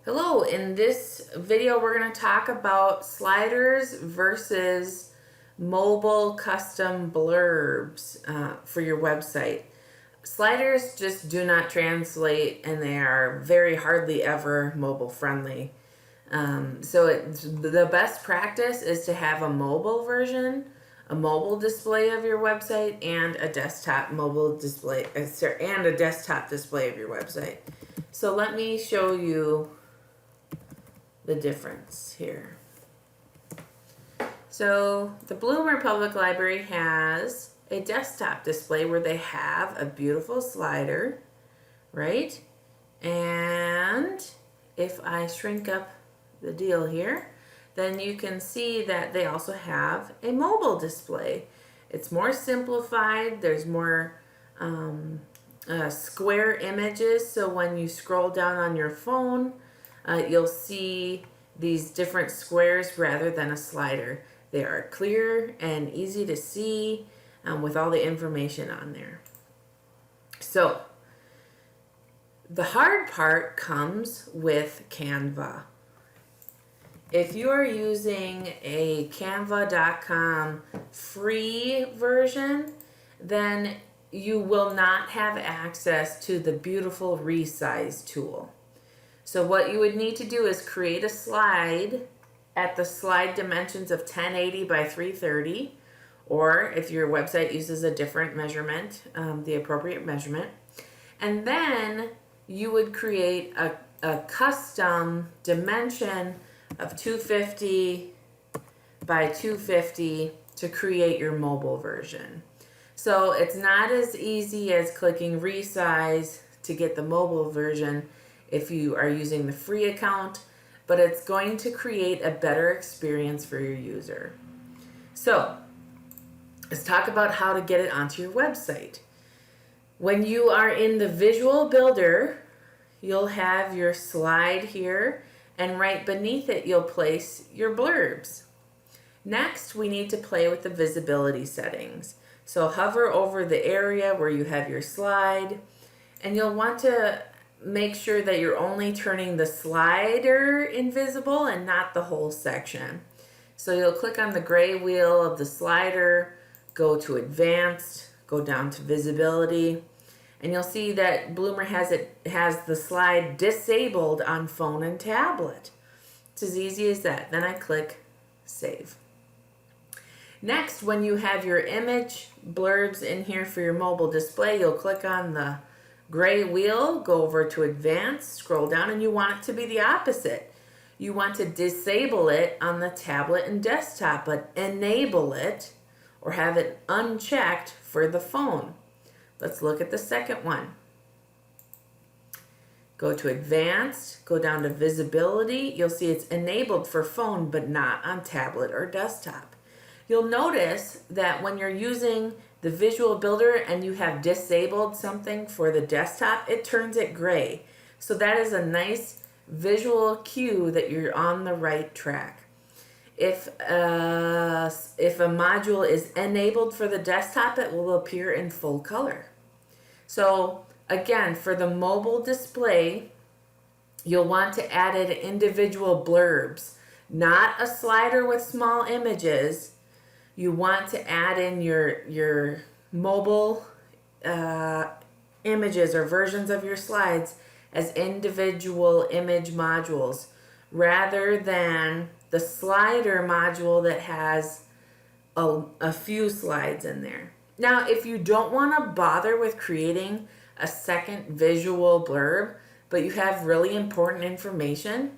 Hello, in this video we're going to talk about sliders versus mobile custom blurbs for your website. Sliders just do not translate and they are very hardly ever mobile friendly. The best practice is to have a mobile version, a mobile display of your website, and a desktop mobile display, and a desktop display of your website. So let me show you the difference here. So the Bloomer Public Library has a desktop display where they have a beautiful slider, right? And if I shrink up the deal here, then you can see that they also have a mobile display. It's more simplified. There's more square images, so when you scroll down on your phone, you'll see these different squares rather than a slider. They are clear and easy to see with all the information on there. So the hard part comes with Canva. If you are using a canva.com free version, then you will not have access to the beautiful resize tool. So what you would need to do is create a slide at the slide dimensions of 1080 by 330, or if your website uses a different measurement, the appropriate measurement. And then you would create a custom dimension of 250 by 250 to create your mobile version. So it's not as easy as clicking resize to get the mobile version if you are using the free account, but it's going to create a better experience for your user. So let's talk about how to get it onto your website. When you are in the Visual Builder, you'll have your slide here, and right beneath it you'll place your blurbs. Next, we need to play with the visibility settings. So hover over the area where you have your slide, and you'll want to make sure that you're only turning the slider invisible and not the whole section. So you'll click on the gray wheel of the slider, go to advanced, go down to visibility, and you'll see that Bloomer has the slide disabled on phone and tablet. It's as easy as that. Then I click save. Next, when you have your image blurbs in here for your mobile display, you'll click on the gray wheel, go over to advanced, scroll down, and you want it to be the opposite. You want to disable it on the tablet and desktop, but enable it or have it unchecked for the phone. Let's look at the second one. Go to advanced, go down to visibility. You'll see it's enabled for phone, but not on tablet or desktop. You'll notice that when you're using the Visual Builder and you have disabled something for the desktop, it turns it gray. So that is a nice visual cue that you're on the right track. If a module is enabled for the desktop, it will appear in full color. So again, for the mobile display, you'll want to add in individual blurbs, not a slider with small images. You want to add in your mobile images or versions of your slides as individual image modules rather than the slider module that has a few slides in there. Now, if you don't want to bother with creating a second visual blurb, but you have really important information,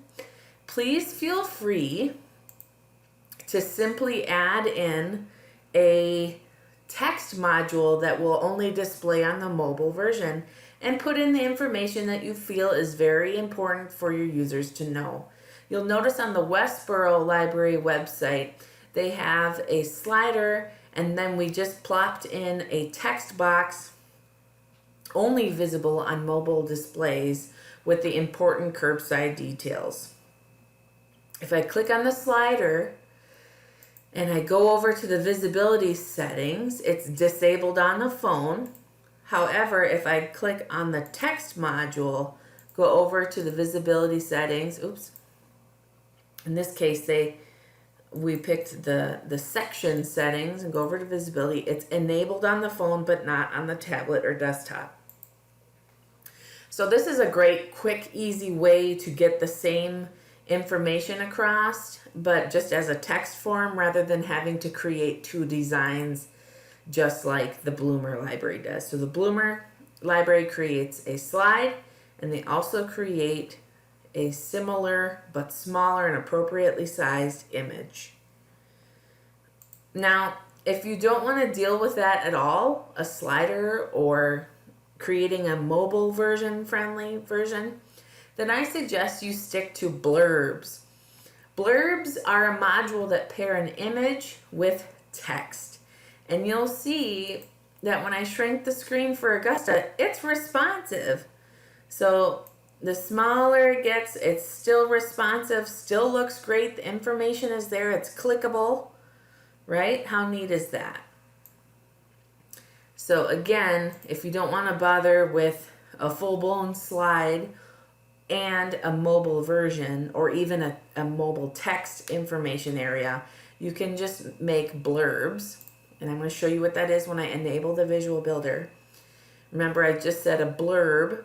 please feel free to simply add in a text module that will only display on the mobile version and put in the information that you feel is very important for your users to know. You'll notice on the Westboro Library website, they have a slider, and then we just plopped in a text box only visible on mobile displays with the important curbside details. If I click on the slider, and I go over to the visibility settings, it's disabled on the phone. However, if I click on the text module, go over to the visibility settings. Oops. In this case, we picked the section settings and go over to visibility. It's enabled on the phone, but not on the tablet or desktop. So this is a great, quick, easy way to get the same information across, but just as a text form rather than having to create two designs just like the Bloomer library does. So the Bloomer library creates a slide, and they also create a similar but smaller and appropriately sized image. Now, if you don't want to deal with that at all, a slider or creating a mobile friendly version, then I suggest you stick to blurbs. Blurbs are a module that pair an image with text. And you'll see that when I shrink the screen for Augusta, it's responsive. So the smaller it gets, it's still responsive, still looks great. The information is there, it's clickable, right? How neat is that? So again, if you don't want to bother with a full-blown slide and a mobile version, or even a mobile text information area, you can just make blurbs. And I'm going to show you what that is when I enable the Visual Builder. Remember, I just said a blurb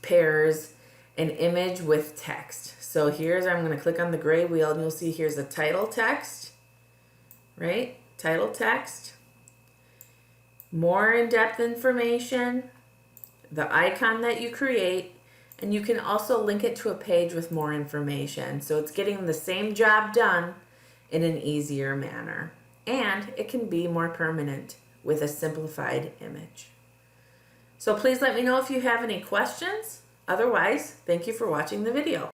pairs an image with text. So I'm going to click on the gray wheel, and you'll see here's the title text, right? Title text. More in-depth information, the icon that you create, and you can also link it to a page with more information. So it's getting the same job done in an easier manner. And it can be more permanent with a simplified image. So please let me know if you have any questions. Otherwise, thank you for watching the video.